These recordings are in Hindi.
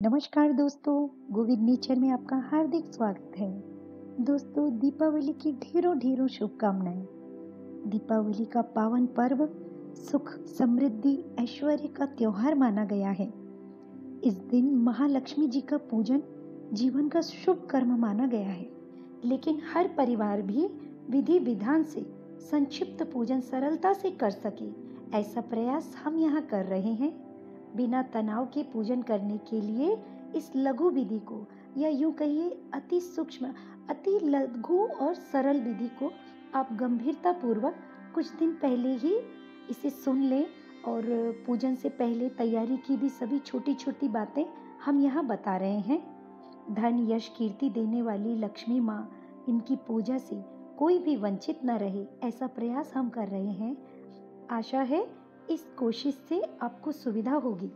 नमस्कार दोस्तों, गोविंद नेचर में आपका हार्दिक स्वागत है। दोस्तों, दीपावली की ढेरों ढेरों शुभकामनाएं। दीपावली का पावन पर्व सुख, समृद्धि, ऐश्वर्य का त्योहार माना गया है। इस दिन महालक्ष्मी जी का पूजन जीवन का शुभ कर्म माना गया है। लेकिन हर परिवार भी विधि विधान से संक्षिप्त पूजन सरलता से कर सके, ऐसा प्रयास हम यहाँ कर रहे हैं। बिना तनाव के पूजन करने के लिए इस लघु विधि को, या यूं कहिए अति सूक्ष्म, अति लघु और सरल विधि को आप गंभीरता पूर्वक कुछ दिन पहले ही इसे सुन लें। और पूजन से पहले तैयारी की भी सभी छोटी छोटी बातें हम यहाँ बता रहे हैं। धन यश कीर्ति देने वाली लक्ष्मी माँ, इनकी पूजा से कोई भी वंचित न रहे, ऐसा प्रयास हम कर रहे हैं। आशा है इस कोशिश से आपको सुविधा होगी।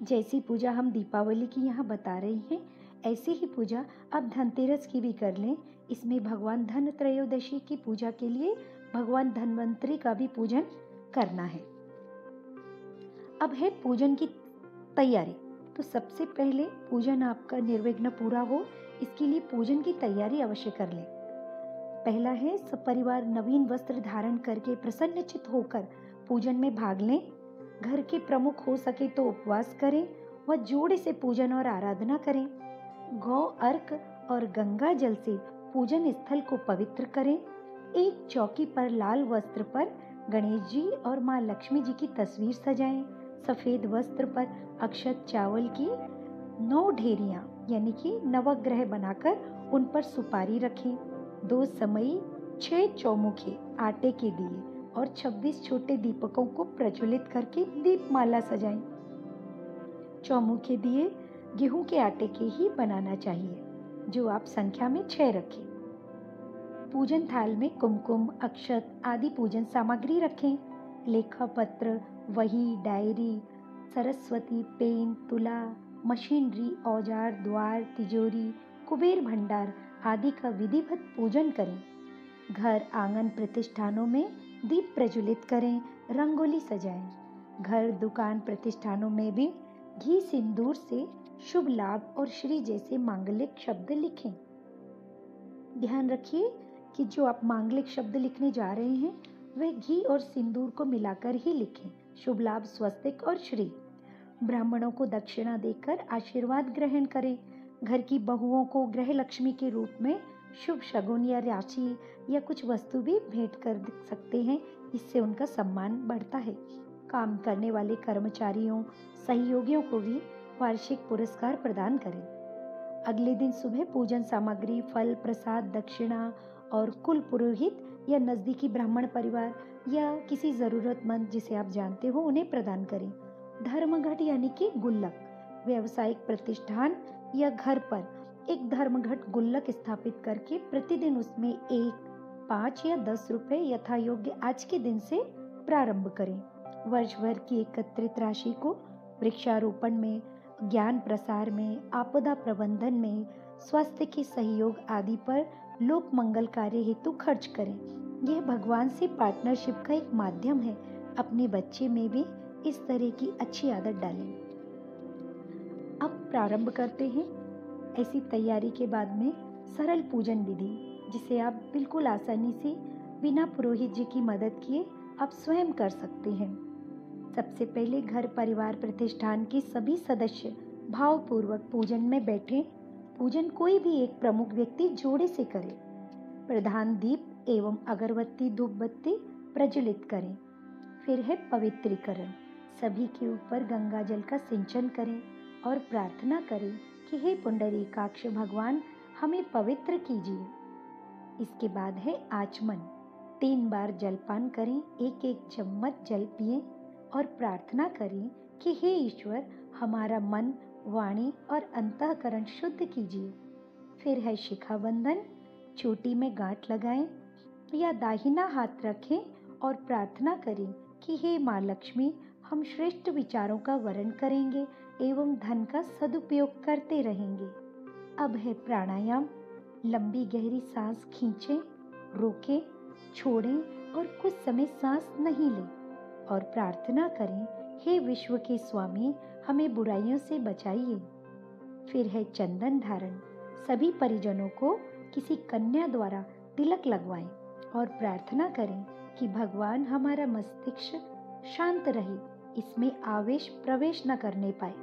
जैसी पूजा हम दीपावली की यहाँ बता रहे हैं, ऐसी ही पूजा आप धनतेरस की भी कर लें। इसमें भगवान धन त्रयोदशी की पूजा के लिए भगवान धन्वंतरी का भी पूजन करना है। अब है पूजन की तैयारी। तो सबसे पहले पूजन आपका निर्विघ्न पूरा हो, इसके लिए पूजन की तैयारी अवश्य कर लें। पहला है, सब परिवार नवीन वस्त्र धारण करके प्रसन्नचित होकर पूजन में भाग लें। घर के प्रमुख हो सके तो उपवास करें व जोड़े से पूजन और आराधना करें। गौ अर्क और गंगा जल से पूजन स्थल को पवित्र करें। एक चौकी पर लाल वस्त्र पर गणेश जी और माँ लक्ष्मी जी की तस्वीर सजाएं। सफेद वस्त्र पर अक्षत चावल की 9 ढेरियां यानी कि नवग्रह बनाकर उन पर सुपारी रखें। 2 समई, 6 चौमुखे आटे के दिए और 26 छोटे दीपकों को प्रज्वलित करके दीपमाला सजाएं। चौमुखे दिए गेहूं के आटे के ही बनाना चाहिए, जो आप संख्या में 6 रखें। पूजन थाल में कुमकुम, अक्षत आदि पूजन सामग्री रखें। लेखा पत्र, वही, डायरी, सरस्वती, पेन, तुला, मशीनरी, औजार, द्वार, तिजोरी, कुबेर भंडार आदि का विधिवत पूजन करें। घर, आंगन, प्रतिष्ठानों में दीप प्रज्वलित करें, रंगोली सजाएं। घर, दुकान, प्रतिष्ठानों में भी घी सिंदूर से शुभ लाभ और श्री जैसे मांगलिक शब्द लिखें। ध्यान रखिए कि जो आप मांगलिक शब्द लिखने जा रहे हैं वे घी और सिंदूर को मिलाकर ही लिखें। शुभ लाभ, स्वस्तिक और श्री। ब्राह्मणों को दक्षिणा देकर आशीर्वाद ग्रहण करें। घर की बहुओं को गृह लक्ष्मी के रूप में शुभ शगुन या राशि या कुछ वस्तु भी भेंट कर सकते हैं, इससे उनका सम्मान बढ़ता है। काम करने वाले कर्मचारियों, सहयोगियों को भी वार्षिक पुरस्कार प्रदान करें। अगले दिन सुबह पूजन सामग्री, फल, प्रसाद, दक्षिणा और कुल पुरोहित या नजदीकी ब्राह्मण परिवार या किसी जरूरतमंद जिसे आप जानते हो उन्हें प्रदान करें। धर्मघट यानी कि गुल्लक, व्यावसायिक प्रतिष्ठान या घर पर एक धर्मघट गुल्लक स्थापित करके प्रतिदिन उसमें 1, 5 या 10 रुपए यथा योग्य आज के दिन से प्रारंभ करें। वर्ष भर की एकत्रित राशि को वृक्षारोपण में, ज्ञान प्रसार में, आपदा प्रबंधन में, स्वास्थ्य के सहयोग आदि पर लोक मंगल कार्य हेतु खर्च करें। यह भगवान से पार्टनरशिप का एक माध्यम है। अपने बच्चे में भी इस तरह की अच्छी आदत डालें। अब प्रारंभ करते हैं। ऐसी तैयारी के बाद में सरल पूजन विधि, जिसे आप बिल्कुल आसानी से बिना पुरोहित जी की मदद किए आप स्वयं कर सकते हैं। सबसे पहले घर, परिवार, प्रतिष्ठान के सभी सदस्य भावपूर्वक पूजन में बैठें। पूजन कोई भी एक प्रमुख व्यक्ति जोड़े से करे। प्रधान दीप एवं अगरबत्ती, धूप बत्ती प्रज्वलित करें। फिर है पवित्रीकरण। सभी के ऊपर गंगा जल का सिंचन करें और प्रार्थना करें कि हे पुंडरीकाक्ष भगवान, हमें पवित्र कीजिए। इसके बाद है आचमन। 3 बार जलपान करें, 1-1 चम्मच जल पिएं और प्रार्थना करें कि हे ईश्वर, हमारा मन, वाणी और अंतःकरण शुद्ध कीजिए। फिर है शिखा बंधन। चोटी में गांठ लगाएं या दाहिना हाथ रखें और प्रार्थना करें कि हे माँ लक्ष्मी, हम श्रेष्ठ विचारों का वरण करेंगे एवं धन का सदुपयोग करते रहेंगे। अब है प्राणायाम। लंबी गहरी सांस खींचें, रोकें, छोड़ें और कुछ समय सांस नहीं लें और प्रार्थना करें, हे विश्व के स्वामी, हमें बुराइयों से बचाइए। फिर है चंदन धारण। सभी परिजनों को किसी कन्या द्वारा तिलक लगवाएं और प्रार्थना करें कि भगवान हमारा मस्तिष्क शांत रहे, इसमें आवेश प्रवेश न करने पाए।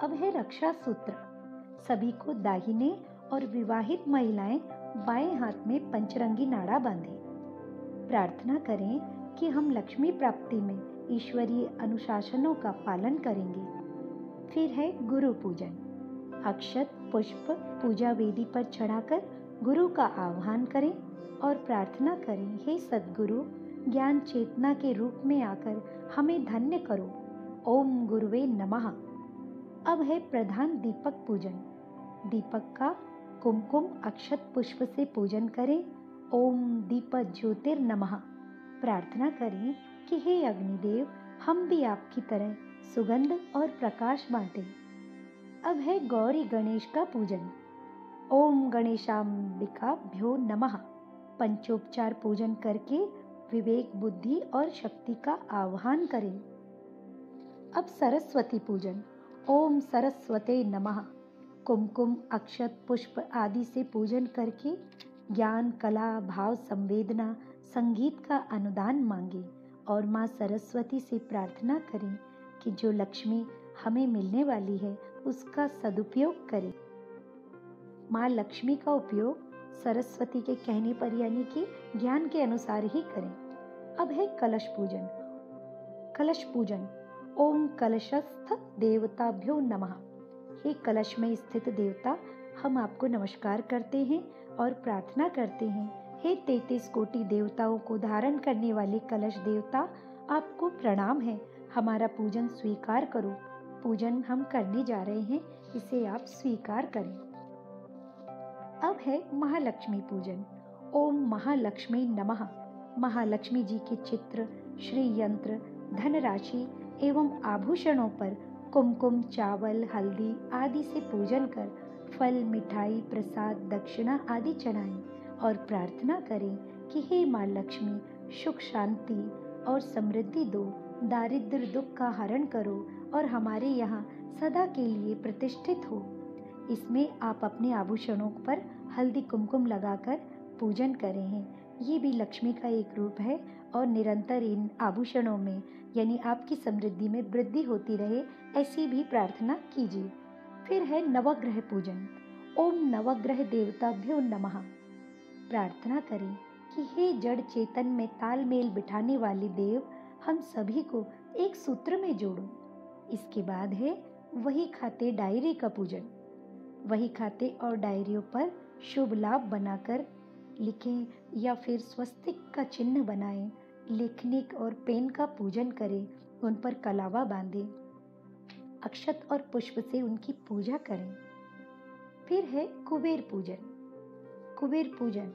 अब है रक्षा सूत्र। सभी को दाहिने और विवाहित महिलाएं बाएं हाथ में पंचरंगी नाड़ा बांधें। प्रार्थना करें कि हम लक्ष्मी प्राप्ति में ईश्वरीय अनुशासनों का पालन करेंगे। फिर है गुरु पूजन। अक्षत पुष्प पूजा वेदी पर चढ़ाकर गुरु का आह्वान करें और प्रार्थना करें, हे सद्गुरु, ज्ञान चेतना के रूप में आकर हमें धन्य करो। ओम गुरुवे नमः। अब है प्रधान दीपक पूजन। दीपक का कुमकुम अक्षत पुष्प से पूजन करें। ओम दीप ज्योतिर्नमः। प्रार्थना करें कि हे अग्निदेव, हम भी आपकी तरह सुगंध और प्रकाश बांटें। अब है गौरी गणेश का पूजन। ओम गणेशाम्बिकाभ्यो नमः। पंचोपचार पूजन करके विवेक, बुद्धि और शक्ति का आह्वान करें। अब सरस्वती पूजन। ओम सरस्वते नमः। कुमकुम अक्षत पुष्प आदि से पूजन करके ज्ञान, कला, भाव, संवेदना, संगीत का अनुदान मांगे और माँ सरस्वती से प्रार्थना करें कि जो लक्ष्मी हमें मिलने वाली है उसका सदुपयोग करें। माँ लक्ष्मी का उपयोग सरस्वती के कहने पर यानी कि ज्ञान के अनुसार ही करें। अब है कलश पूजन। कलश पूजन। ओम कलशस्थ देवताभ्यो नमः। हे कलश में स्थित देवता, हम आपको नमस्कार करते हैं और प्रार्थना करते हैं, हे 33 कोटि देवताओं को धारण करने वाले कलश देवता, आपको प्रणाम है। हमारा पूजन स्वीकार करो। पूजन हम करने जा रहे हैं, इसे आप स्वीकार करें। अब है महालक्ष्मी पूजन। ओम महालक्ष्मी नमः। महालक्ष्मी जी के चित्र, श्री यंत्र, धनराशि एवं आभूषणों पर कुमकुम, चावल, हल्दी आदि से पूजन कर फल, मिठाई, प्रसाद, दक्षिणा आदि चढ़ाएं और प्रार्थना करें कि हे माँ लक्ष्मी, सुख, शांति और समृद्धि दो, दारिद्र्य दुख का हरण करो और हमारे यहाँ सदा के लिए प्रतिष्ठित हो। इसमें आप अपने आभूषणों पर हल्दी कुमकुम लगाकर पूजन करें हैं। ये भी लक्ष्मी का एक रूप है और निरंतर इन आभूषणों में यानी आपकी समृद्धि में वृद्धि होती रहे, ऐसी भी प्रार्थना कीजिए। फिर है नवग्रह पूजन। ओम नवग्रह देवताभ्यो नमः। प्रार्थना करें कि हे जड़ चेतन में तालमेल बिठाने वाले देव, हम सभी को एक सूत्र में जोड़ो। इसके बाद है वही खाते डायरी का पूजन। वही खाते और डायरियों पर शुभ लाभ बनाकर लिखें या फिर स्वस्तिक का चिन्ह बनाएं। लिखने और पेन का पूजन करें, उन पर कलावा बांधें, अक्षत और पुष्प से उनकी पूजा करें। फिर है कुबेर पूजन। कुबेर पूजन।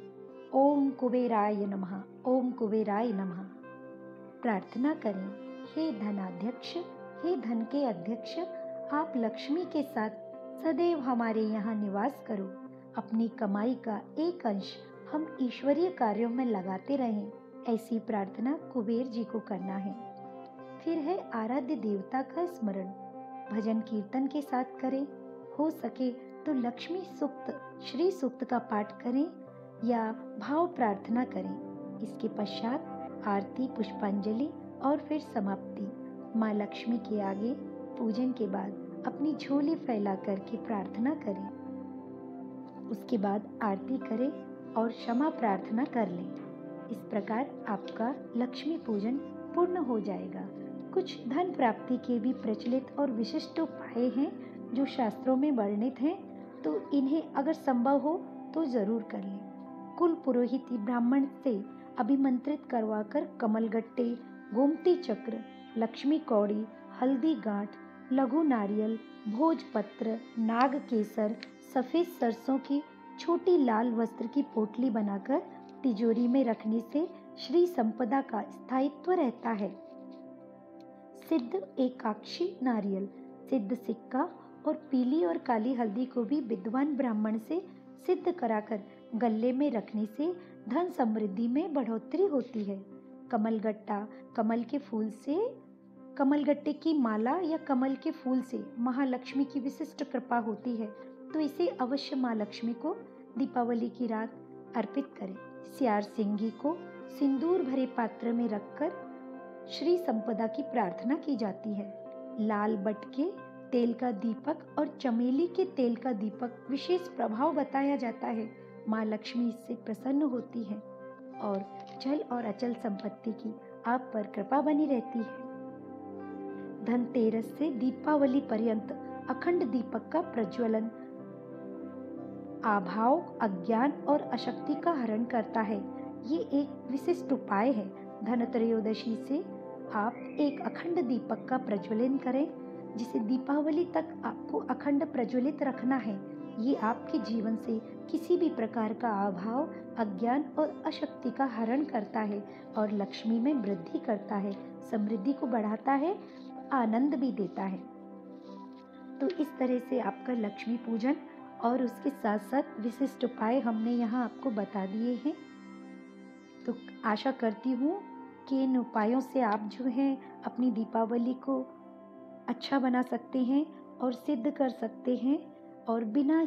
ओम कुबेराय नमः। ओम कुबेराय नमः। प्रार्थना करें, हे धनाध्यक्ष, हे धन के अध्यक्ष, आप लक्ष्मी के साथ सदैव हमारे यहाँ निवास करो। अपनी कमाई का एक अंश हम ईश्वरीय कार्यों में लगाते रहें, ऐसी प्रार्थना कुबेर जी को करना है। फिर है आराध्य देवता का स्मरण। भजन कीर्तन के साथ करें। हो सके तो लक्ष्मी सूक्त, श्री सूक्त का पाठ करें या भाव प्रार्थना करें। इसके पश्चात आरती, पुष्पांजलि और फिर समाप्ति। माँ लक्ष्मी के आगे पूजन के बाद अपनी झोली फैला करके प्रार्थना करें। उसके बाद आरती करें और क्षमा प्रार्थना कर लें। इस प्रकार आपका लक्ष्मी पूजन पूर्ण हो जाएगा। कुछ धन प्राप्ति के भी प्रचलित और विशिष्ट उपाय हैं जो शास्त्रों में वर्णित हैं, तो इन्हें अगर संभव हो तो जरूर कर लें। कुल पुरोहित ब्राह्मण से अभिमंत्रित करवाकर कमलगट्टे, गोमती चक्र, लक्ष्मी कौड़ी, हल्दी गांठ, लघु नारियल, भोजपत्र, नाग केसर, सफेद सरसों की छोटी लाल वस्त्र की पोटली बनाकर तिजोरी में रखने से श्री संपदा का स्थायित्व रहता है। सिद्ध एकाक्षी नारियल, सिद्ध सिक्का और पीली और काली हल्दी को भी विद्वान ब्राह्मण से सिद्ध कराकर गले में रखने से धन समृद्धि में बढ़ोतरी होती है। कमलगट्टा, कमल के फूल से कमलगट्टे की माला या कमल के फूल से महालक्ष्मी की विशिष्ट कृपा होती है, तो इसे अवश्य माँ लक्ष्मी को दीपावली की रात अर्पित करें। सियार सिंगी को सिंदूर भरे पात्र में रखकर श्री संपदा की प्रार्थना की जाती है। लाल बट के तेल का दीपक और चमेली के तेल का दीपक विशेष प्रभाव बताया जाता है। माँ लक्ष्मी इससे प्रसन्न होती है और चल और अचल संपत्ति की आप पर कृपा बनी रहती है। धनतेरस से दीपावली पर्यंत अखंड दीपक का प्रज्वलन अभाव, अज्ञान और अशक्ति का हरण करता है। ये एक विशिष्ट उपाय है। धनत्रयोदशी से आप एक अखंड दीपक का प्रज्वलन करें, जिसे दीपावली तक आपको अखंड प्रज्वलित रखना है। ये आपके जीवन से किसी भी प्रकार का अभाव, अज्ञान और अशक्ति का हरण करता है और लक्ष्मी में वृद्धि करता है, समृद्धि को बढ़ाता है, आनंद भी देता है। तो इस तरह से आपका लक्ष्मी पूजन और उसके साथ साथ विशिष्ट उपाय हमने यहाँ आपको बता दिए हैं। तो आशा करती हूँ कि इन उपायों से आप जो हैं अपनी दीपावली को अच्छा बना सकते हैं और सिद्ध कर सकते हैं, और बिना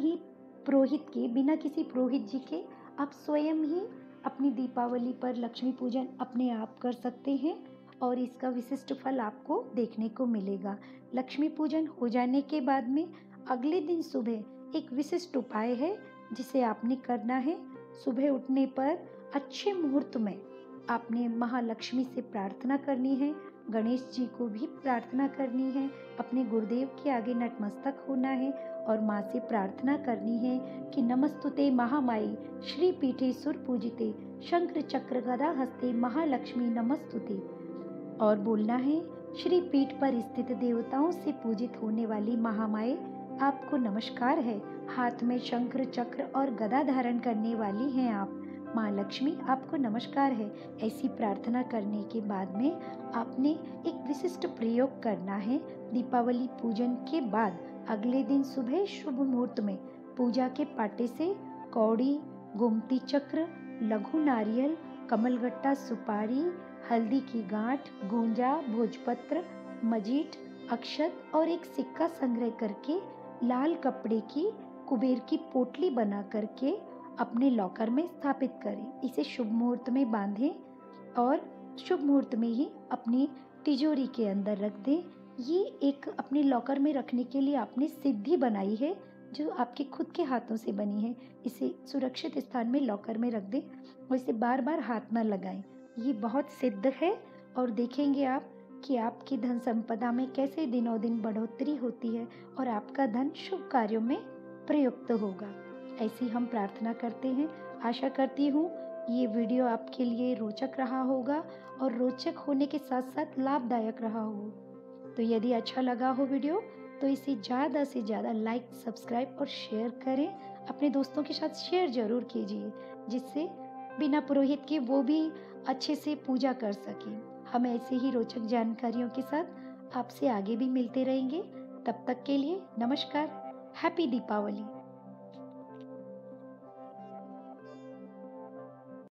किसी पुरोहित जी के आप स्वयं ही अपनी दीपावली पर लक्ष्मी पूजन अपने आप कर सकते हैं और इसका विशिष्ट फल आपको देखने को मिलेगा। लक्ष्मी पूजन हो जाने के बाद में अगले दिन सुबह एक विशिष्ट उपाय है जिसे आपने करना है। सुबह उठने पर अच्छे मुहूर्त में आपने महालक्ष्मी से प्रार्थना करनी है, गणेश जी को भी प्रार्थना करनी है, अपने गुरुदेव के आगे नतमस्तक होना है और माँ से प्रार्थना करनी है कि नमस्तुते महामाई श्री पीठे सुर पूजिते शंकर चक्र गदा हस्ते महालक्ष्मी नमस्तुते। और बोलना है, श्री पीठ पर स्थित देवताओं से पूजित होने वाली महामाए आपको नमस्कार है। हाथ में शंकर चक्र और गदा धारण करने वाली हैं आप, माँ लक्ष्मी आपको नमस्कार है। ऐसी प्रार्थना करने के बाद में आपने एक विशिष्ट प्रयोग करना है। दीपावली पूजन के बाद अगले दिन सुबह शुभ मुहूर्त में पूजा के पाटे से कौड़ी, गोमती चक्र, लघु नारियल, कमलगट्टा, सुपारी, हल्दी की गांठ, गूंजा, भोजपत्र, मजीठ, अक्षत और एक सिक्का संग्रह करके लाल कपड़े की कुबेर की पोटली बना करके अपने लॉकर में स्थापित करें। इसे शुभ मुहूर्त में बांधें और शुभ मुहूर्त में ही अपनी तिजोरी के अंदर रख दें। ये एक अपने लॉकर में रखने के लिए आपने सिद्धि बनाई है जो आपके खुद के हाथों से बनी है। इसे सुरक्षित स्थान में लॉकर में रख दें और इसे बार बार हाथ न लगाएं। ये बहुत सिद्ध है और देखेंगे आप कि आपकी धन संपदा में कैसे दिनों दिन बढ़ोतरी होती है और आपका धन शुभ कार्यों में प्रयुक्त होगा। ऐसी हम प्रार्थना करते हैं। आशा करती हूँ ये वीडियो आपके लिए रोचक रहा होगा और रोचक होने के साथ साथ लाभदायक रहा हो। तो यदि अच्छा लगा हो वीडियो तो इसे ज़्यादा से ज़्यादा लाइक, सब्सक्राइब और शेयर करें। अपने दोस्तों के साथ शेयर जरूर कीजिए, जिससे बिना पुरोहित के वो भी अच्छे से पूजा कर सकें। हम ऐसे ही रोचक जानकारियों के साथ आपसे आगे भी मिलते रहेंगे। तब तक के लिए नमस्कार। हैप्पी दीपावली।